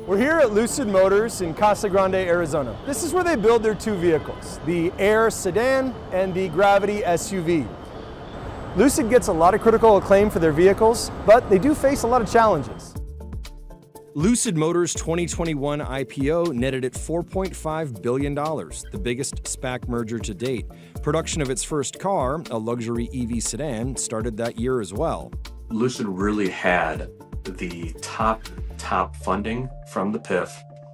We're here at Lucid Motors in Casa Grande, Arizona. This is where they build their two vehicles, the Air sedan and the Gravity SUV. Lucid gets a lot of critical acclaim for their vehicles, but they do face a lot of challenges. Lucid Motors' 2021 IPO netted it $4.5 billion, the biggest SPAC merger to date. Production of its first car, a luxury EV sedan, started that year as well. Lucid really had the top funding from the PIF.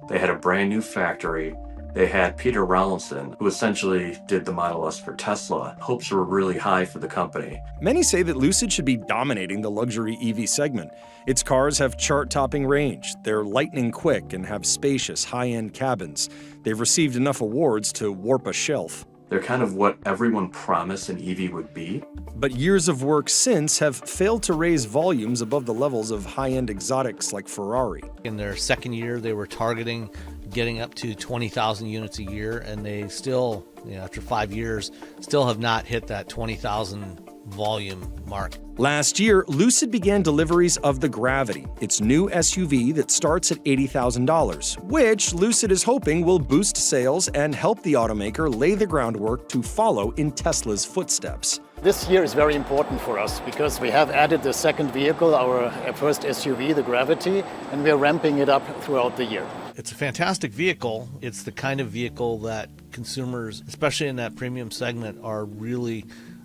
They had a brand new factory. They had Peter Rawlinson, who essentially did the Model S for Tesla. Hopes were really high for the company. Many say that Lucid should be dominating the luxury EV segment. Its cars have chart-topping range, they're lightning quick, and have spacious, high-end cabins. They've received enough awards to warp a shelf. They're kind of what everyone promised an EV would be. But years of work since have failed to raise volumes above the levels of high-end exotics like Ferrari. In their second year, they were targeting getting up to 20,000 units a year, and they still, after 5 years, still have not hit that 20,000 volume mark. Last year, Lucid began deliveries of the Gravity, its new SUV that starts at $80,000, which Lucid is hoping will boost sales and help the automaker lay the groundwork to follow in Tesla's footsteps. This year is very important for us because we have added the second vehicle, our first SUV, the Gravity, and we are ramping it up throughout the year. It's a fantastic vehicle. It's the kind of vehicle that consumers, especially in that premium segment, are really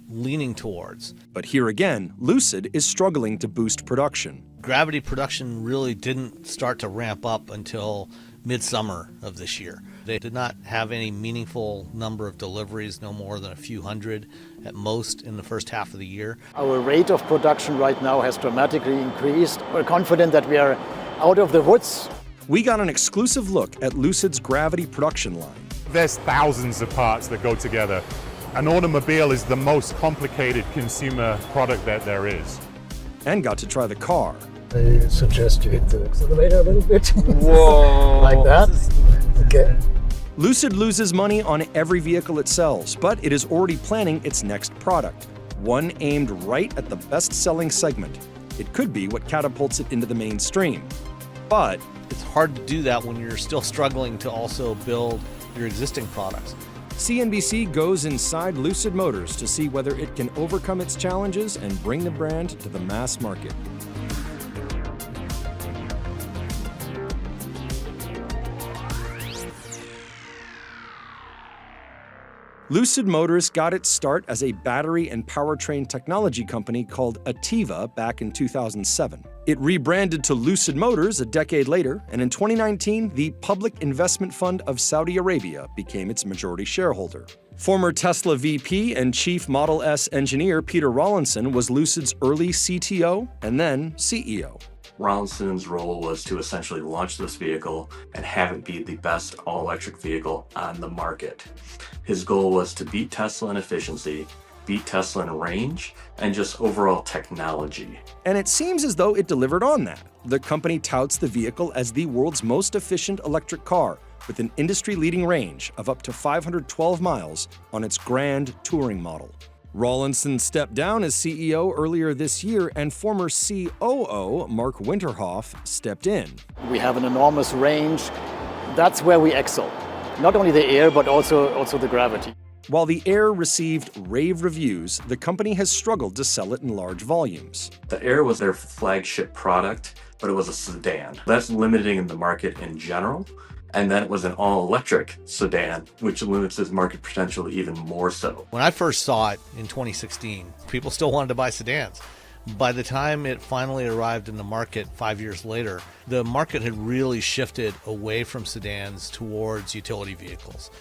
leaning towards. But here again, Lucid is struggling to boost production. Gravity production really didn't start to ramp up until midsummer of this year. They did not have any meaningful number of deliveries, no more than a few hundred at most in the first half of the year. Our rate of production right now has dramatically increased. We're confident that we are out of the woods. We got an exclusive look at Lucid's Gravity production line. There's thousands of parts that go together. An automobile is the most complicated consumer product that there is. And got to try the car. I suggest you hit the accelerator a little bit. Whoa! Like that. Okay. Lucid loses money on every vehicle it sells, but it is already planning its next product, one aimed right at the best-selling segment. It could be what catapults it into the mainstream. But it's hard to do that when you're still struggling to also build your existing products. CNBC goes inside Lucid Motors to see whether it can overcome its challenges and bring the brand to the mass market. Lucid Motors got its start as a battery and powertrain technology company called Ativa back in 2007. It rebranded to Lucid Motors a decade later, and in 2019, the Public Investment Fund of Saudi Arabia became its majority shareholder. Former Tesla VP and Chief Model S engineer Peter Rawlinson was Lucid's early CTO and then CEO. Rawlinson's role was to essentially launch this vehicle and have it be the best all-electric vehicle on the market. His goal was to beat Tesla in efficiency, beat Tesla in range, and just overall technology. And it seems as though it delivered on that. The company touts the vehicle as the world's most efficient electric car, with an industry-leading range of up to 512 miles on its Grand Touring model. Rawlinson stepped down as CEO earlier this year, and former COO Mark Winterhoff stepped in. We have an enormous range. That's where we excel. Not only the Air, but also the Gravity. While the Air received rave reviews, the company has struggled to sell it in large volumes. The Air was their flagship product, but it was a sedan. That's limiting in the market in general. And then it was an all-electric sedan, which limits its market potential even more so. When I first saw it in 2016, people still wanted to buy sedans. By the time it finally arrived in the market 5 years later, the market had really shifted away from sedans towards utility vehicles.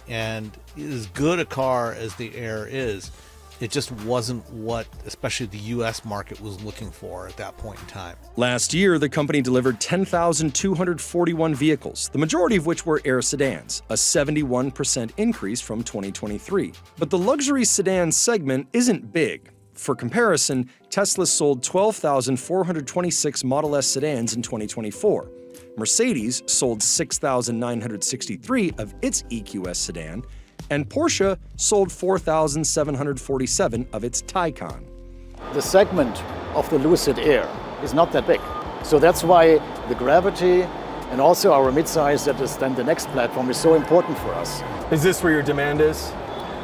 And as good a car as the Air is, it just wasn't what especially the US market was looking for at that point in time. Last year, the company delivered 10,241 vehicles, the majority of which were Air sedans, a 71% increase from 2023. But the luxury sedan segment isn't big. For comparison, Tesla sold 12,426 Model S sedans in 2024. Mercedes sold 6,963 of its EQS sedan, and Porsche sold 4,747 of its Taycan. The segment of the Lucid Air is not that big. So that's why the Gravity and also our midsize, that is then the next platform, is so important for us. Is this where your demand is?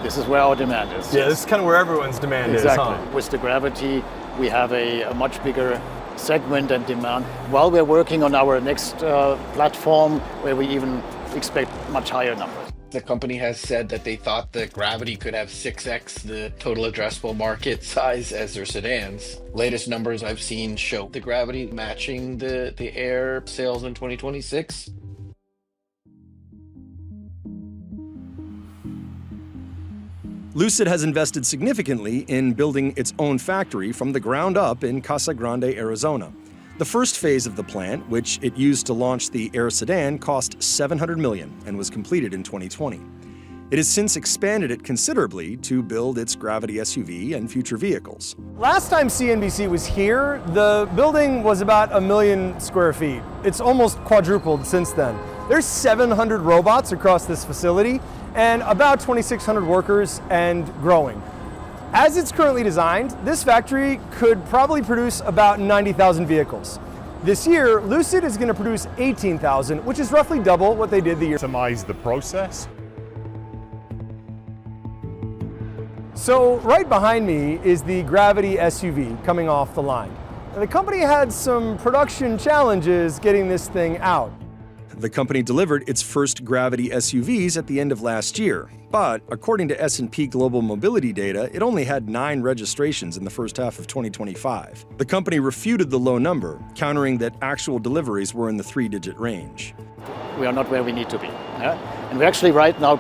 This is where our demand is. Yeah, this is kind of where everyone's demand Exactly. is, huh? With the Gravity, we have a much bigger segment and demand. While we're working on our next platform, where we even expect much higher numbers. The company has said that they thought the Gravity could have 6x the total addressable market size as their sedans. Latest numbers I've seen show the Gravity matching the Air sales in 2026. Lucid has invested significantly in building its own factory from the ground up in Casa Grande, Arizona. The first phase of the plant, which it used to launch the Air sedan, cost $700 million and was completed in 2020. It has since expanded it considerably to build its Gravity SUV and future vehicles. Last time CNBC was here, the building was about 1 million square feet. It's almost quadrupled since then. There's 700 robots across this facility and about 2,600 workers and growing. As it's currently designed, this factory could probably produce about 90,000 vehicles. This year, Lucid is going to produce 18,000, which is roughly double what they did the year. Optimize the process. So right behind me is the Gravity SUV coming off the line. Now, the company had some production challenges getting this thing out. The company delivered its first Gravity SUVs at the end of last year, but according to S&P Global Mobility data, it only had 9 registrations in the first half of 2025. The company refuted the low number, countering that actual deliveries were in the 3-digit range. We are not where we need to be. Yeah? And we're actually right now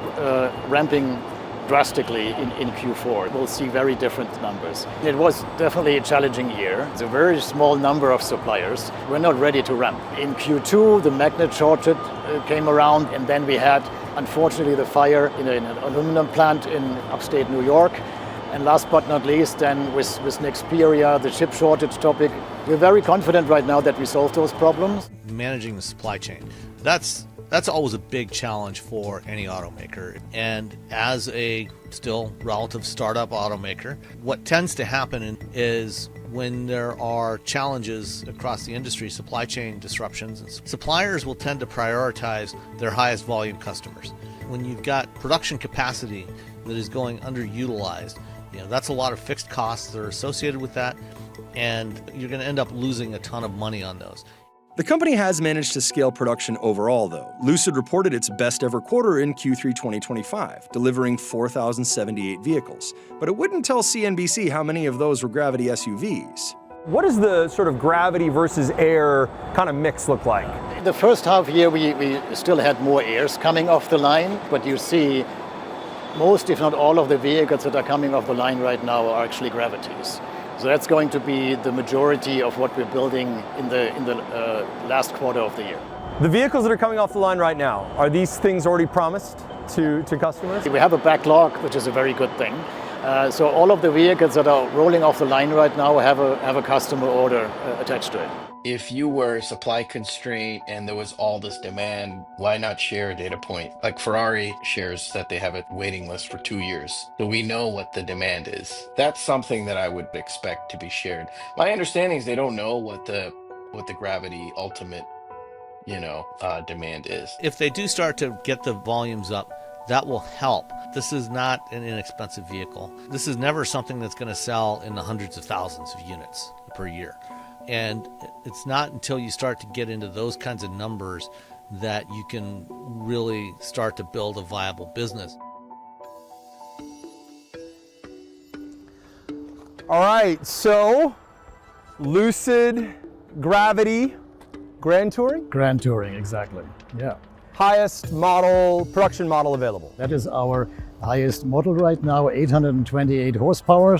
ramping drastically in Q4. We'll see very different numbers. It was definitely a challenging year. It's a very small number of suppliers. We're not ready to ramp. In Q2, the magnet shortage came around, and then we had, unfortunately, the fire in an aluminum plant in upstate New York. And last but not least, then with Nexperia, the chip shortage topic, we're very confident right now that we solved those problems. Managing the supply chain, that's always a big challenge for any automaker. And as a still relative startup automaker, what tends to happen is when there are challenges across the industry, supply chain disruptions, suppliers will tend to prioritize their highest volume customers. When you've got production capacity that is going underutilized, that's a lot of fixed costs that are associated with that, and you're going to end up losing a ton of money on those. The company has managed to scale production overall, though. Lucid reported its best ever quarter in Q3 2025, delivering 4,078 vehicles. But it wouldn't tell CNBC how many of those were Gravity SUVs. What does the sort of Gravity versus Air kind of mix look like? The first half year, we still had more Airs coming off the line, but you see most, if not all, of the vehicles that are coming off the line right now are actually Gravities. So that's going to be the majority of what we're building in the last quarter of the year. The vehicles that are coming off the line right now, are these things already promised to customers? We have a backlog, which is a very good thing. So all of the vehicles that are rolling off the line right now have a customer order attached to it. If you were supply constrained and there was all this demand, why not share a data point? Like Ferrari shares that they have a waiting list for 2 years. So we know what the demand is. That's something that I would expect to be shared. My understanding is they don't know what the Gravity ultimate, demand is. If they do start to get the volumes up, that will help. This is not an inexpensive vehicle. This is never something that's going to sell in the hundreds of thousands of units per year. And it's not until you start to get into those kinds of numbers that you can really start to build a viable business. All right, so Lucid Gravity Grand Touring? Grand Touring, exactly. Yeah. Highest model, production model available. That is our highest model right now, 828 horsepower.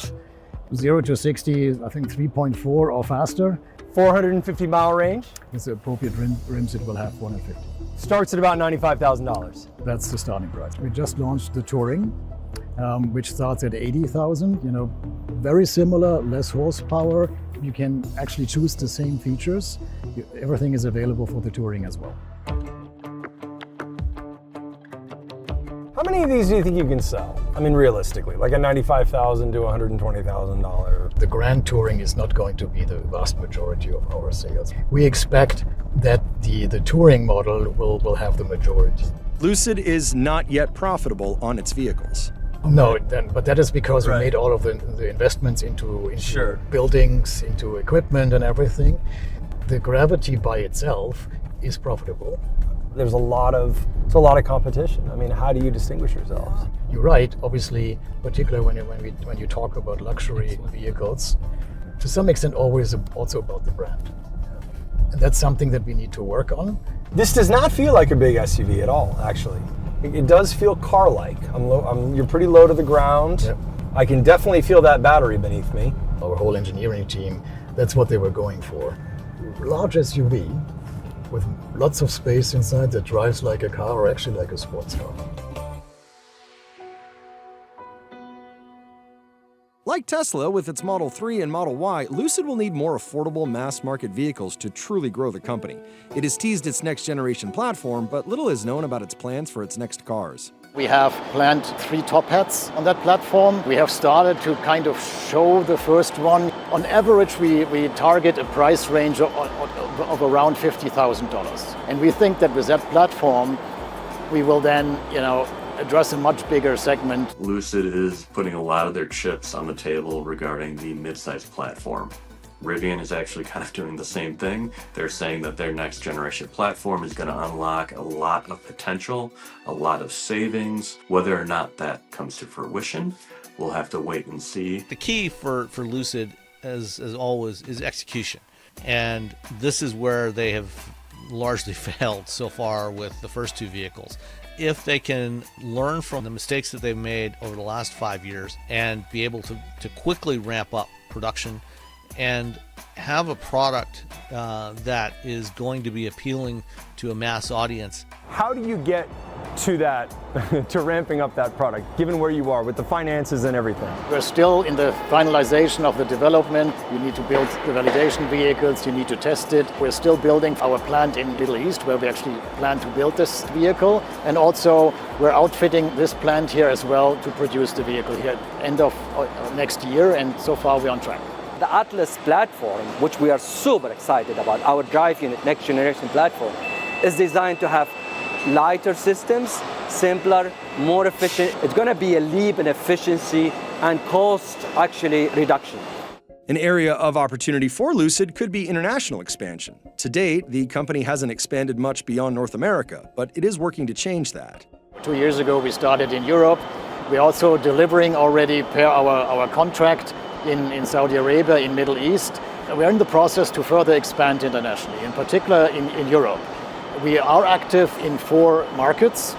0 to 60, I think 3.4 or faster. 450-mile range. With the appropriate rims, it will have 450. Starts at about $95,000. That's the starting price. We just launched the Touring, which starts at 80,000. Very similar, less horsepower. You can actually choose the same features. Everything is available for the Touring as well. How many of these do you think you can sell? I mean, realistically, like a $95,000 to $120,000 The Grand Touring is not going to be the vast majority of our sales. We expect that the Touring model will have the majority. Lucid is not yet profitable on its vehicles. No, but that is because we made all of the investments into buildings, into equipment and everything. The Gravity by itself is profitable. There's a lot of competition. I mean, how do you distinguish yourselves? You're right, obviously, particularly when you talk about luxury vehicles, to some extent always also about the brand. And that's something that we need to work on. This does not feel like a big SUV at all, actually. It does feel car-like. You're pretty low to the ground. Yep. I can definitely feel that battery beneath me. Our whole engineering team, that's what they were going for. Large SUV with lots of space inside that drives like a car or actually like a sports car. Like Tesla with its Model 3 and Model Y, Lucid will need more affordable mass-market vehicles to truly grow the company. It has teased its next-generation platform, but little is known about its plans for its next cars. We have planned 3 top hats on that platform. We have started to kind of show the first one. On average, we target a price range of around $50,000. And we think that with that platform, we will then, address a much bigger segment. Lucid is putting a lot of their chips on the table regarding the midsize platform. Rivian is actually kind of doing the same thing. They're saying that their next generation platform is going to unlock a lot of potential, a lot of savings. Whether or not that comes to fruition, we'll have to wait and see. The key for Lucid, as always, is execution. And this is where they have largely failed so far with the first 2 vehicles. If they can learn from the mistakes that they've made over the last 5 years and be able to quickly ramp up production and have a product that is going to be appealing to a mass audience. How do you get to that, to ramping up that product, given where you are with the finances and everything? We're still in the finalization of the development. You need to build the validation vehicles, you need to test it. We're still building our plant in Middle East, where we actually plan to build this vehicle. And also, we're outfitting this plant here as well to produce the vehicle here at the end of next year, and so far we're on track. The Atlas platform, which we are super excited about, our drive unit next generation platform, is designed to have lighter systems, simpler, more efficient. It's going to be a leap in efficiency and cost actually reduction. An area of opportunity for Lucid could be international expansion. To date, the company hasn't expanded much beyond North America, but it is working to change that. 2 years ago we started in Europe. We're also delivering already per our contract in Saudi Arabia, in Middle East. We're in the process to further expand internationally, in particular in Europe. We are active in 4 markets,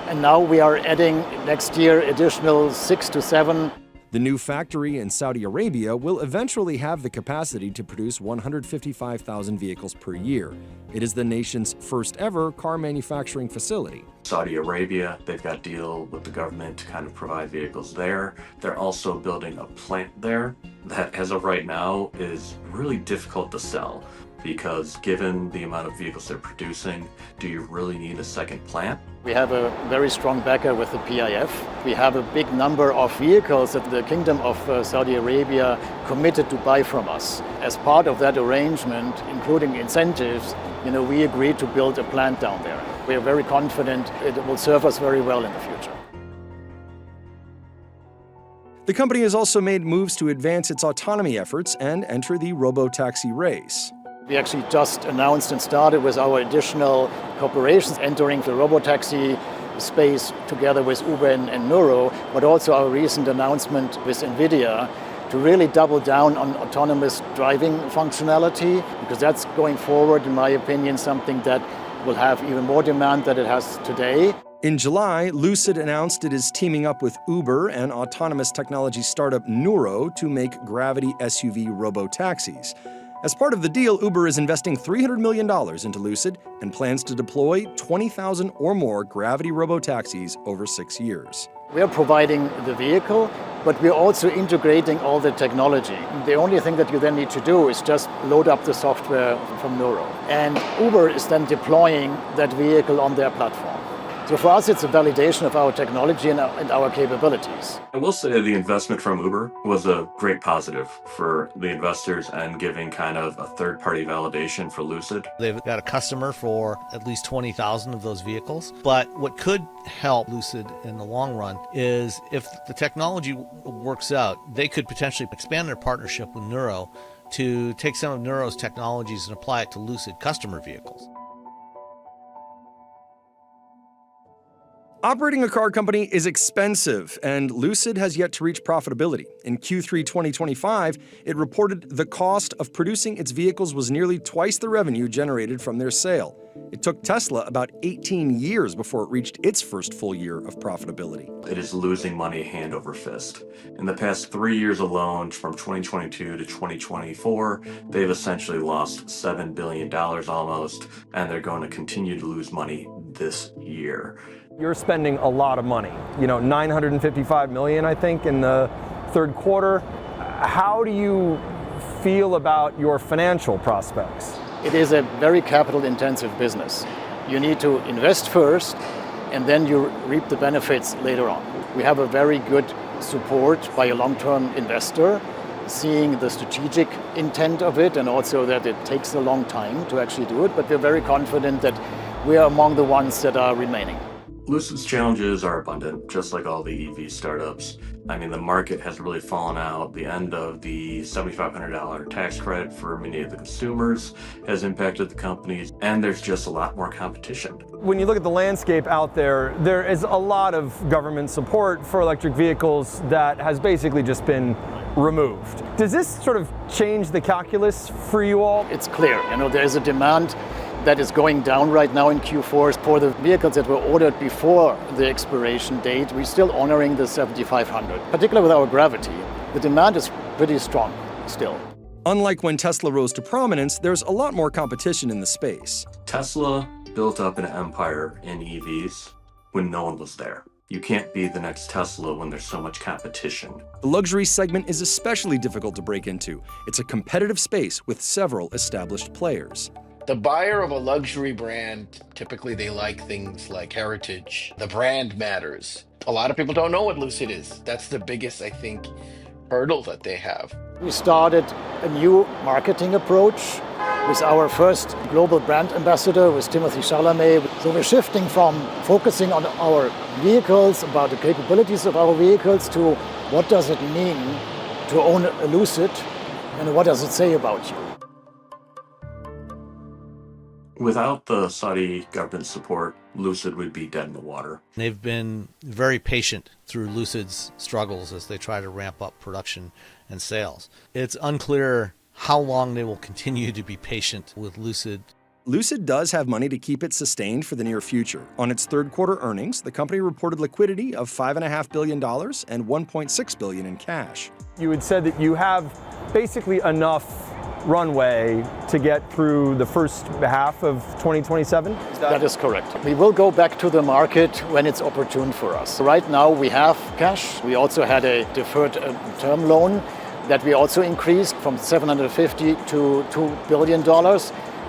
and now we are adding next year additional 6 to 7. The new factory in Saudi Arabia will eventually have the capacity to produce 155,000 vehicles per year. It is the nation's first ever car manufacturing facility. Saudi Arabia, they've got a deal with the government to kind of provide vehicles there. They're also building a plant there that, as of right now, is really difficult to sell, because given the amount of vehicles they're producing, do you really need a second plant? We have a very strong backer with the PIF. We have a big number of vehicles that the Kingdom of Saudi Arabia committed to buy from us. As part of that arrangement, including incentives, we agreed to build a plant down there. We are very confident it will serve us very well in the future. The company has also made moves to advance its autonomy efforts and enter the robotaxi race. We actually just announced and started with our additional corporations entering the robotaxi space together with Uber and Nuro, but also our recent announcement with NVIDIA to really double down on autonomous driving functionality, because that's going forward, in my opinion, something that will have even more demand than it has today. In July, Lucid announced it is teaming up with Uber and autonomous technology startup Nuro to make Gravity SUV robotaxis. As part of the deal, Uber is investing $300 million into Lucid and plans to deploy 20,000 or more Gravity robotaxis over 6 years. We are providing the vehicle, but we're also integrating all the technology. The only thing that you then need to do is just load up the software from Nuro. And Uber is then deploying that vehicle on their platform. So for us, it's a validation of our technology and our capabilities. I will say the investment from Uber was a great positive for the investors and giving kind of a third-party validation for Lucid. They've got a customer for at least 20,000 of those vehicles. But what could help Lucid in the long run is if the technology works out, they could potentially expand their partnership with Nuro to take some of Nuro's technologies and apply it to Lucid customer vehicles. Operating a car company is expensive, and Lucid has yet to reach profitability. In Q3 2025, it reported the cost of producing its vehicles was nearly twice the revenue generated from their sale. It took Tesla about 18 years before it reached its first full year of profitability. It is losing money hand over fist. In the past 3 years alone, from 2022 to 2024, they've essentially lost $7 billion almost, and they're going to continue to lose money this year. You're spending a lot of money, $955 million, I think, in the third quarter. How do you feel about your financial prospects? It is a very capital-intensive business. You need to invest first, and then you reap the benefits later on. We have a very good support by a long-term investor, seeing the strategic intent of it, and also that it takes a long time to actually do it, but we're very confident that we are among the ones that are remaining. Lucid's challenges are abundant, just like all the EV startups. I mean, the market has really fallen out. The end of the $7,500 tax credit for many of the consumers has impacted the companies, and there's just a lot more competition. When you look at the landscape out there, there is a lot of government support for electric vehicles that has basically just been removed. Does this sort of change the calculus for you all? It's clear, there is a demand that is going down right now in Q4 for the vehicles that were ordered before the expiration date. We're still honoring the 7,500. Particularly with our Gravity, the demand is pretty strong still. Unlike when Tesla rose to prominence, there's a lot more competition in the space. Tesla built up an empire in EVs when no one was there. You can't be the next Tesla when there's so much competition. The luxury segment is especially difficult to break into. It's a competitive space with several established players. The buyer of a luxury brand, typically they like things like heritage. The brand matters. A lot of people don't know what Lucid is. That's the biggest, I think, hurdle that they have. We started a new marketing approach with our first global brand ambassador, with Timothy Chalamet. So we're shifting from focusing on our vehicles, about the capabilities of our vehicles, to what does it mean to own a Lucid, and what does it say about you? Without the Saudi government support, Lucid would be dead in the water. They've been very patient through Lucid's struggles as they try to ramp up production and sales. It's unclear how long they will continue to be patient with Lucid. Lucid does have money to keep it sustained for the near future. On its third quarter earnings, the company reported liquidity of $5.5 billion and $1.6 billion in cash. You had said that you have basically enough runway to get through the first half of 2027? That is correct. We will go back to the market when it's opportune for us. Right now we have cash. We also had a deferred term loan that we also increased from $750 to $2 billion.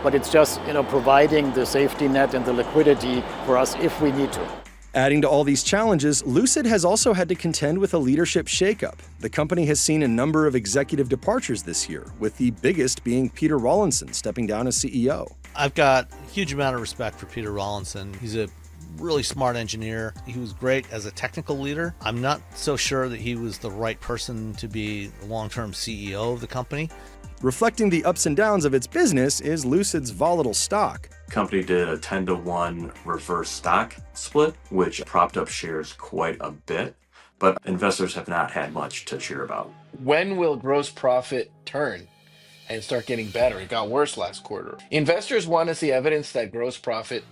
But it's just providing the safety net and the liquidity for us if we need to. Adding to all these challenges, Lucid has also had to contend with a leadership shakeup. The company has seen a number of executive departures this year, with the biggest being Peter Rawlinson stepping down as CEO. I've got a huge amount of respect for Peter Rawlinson. He's a really smart engineer. He was great as a technical leader. I'm not so sure that he was the right person to be the long-term CEO of the company. Reflecting the ups and downs of its business is Lucid's volatile stock. The company did a 10-to-1 reverse stock split, which propped up shares quite a bit, but investors have not had much to cheer about. When will gross profit turn and start getting better? It got worse last quarter. Investors want to see evidence that gross profit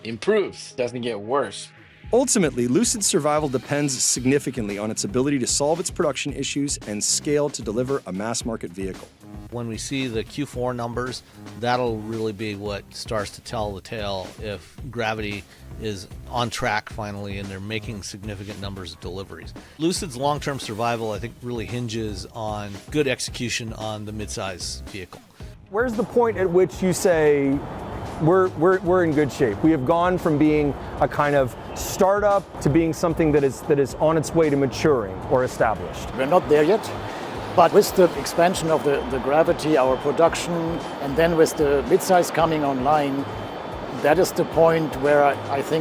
improves, doesn't get worse. Ultimately, Lucid's survival depends significantly on its ability to solve its production issues and scale to deliver a mass-market vehicle. When we see the Q4 numbers, that'll really be what starts to tell the tale if Gravity is on track finally and they're making significant numbers of deliveries. Lucid's long-term survival, I think, really hinges on good execution on the midsize vehicle. Where's the point at which you say, we're in good shape. We have gone from being a kind of startup to being something that is on its way to maturing or established. We're not there yet, but with the expansion of the Gravity, our production, and then with the midsize coming online, that is the point where I think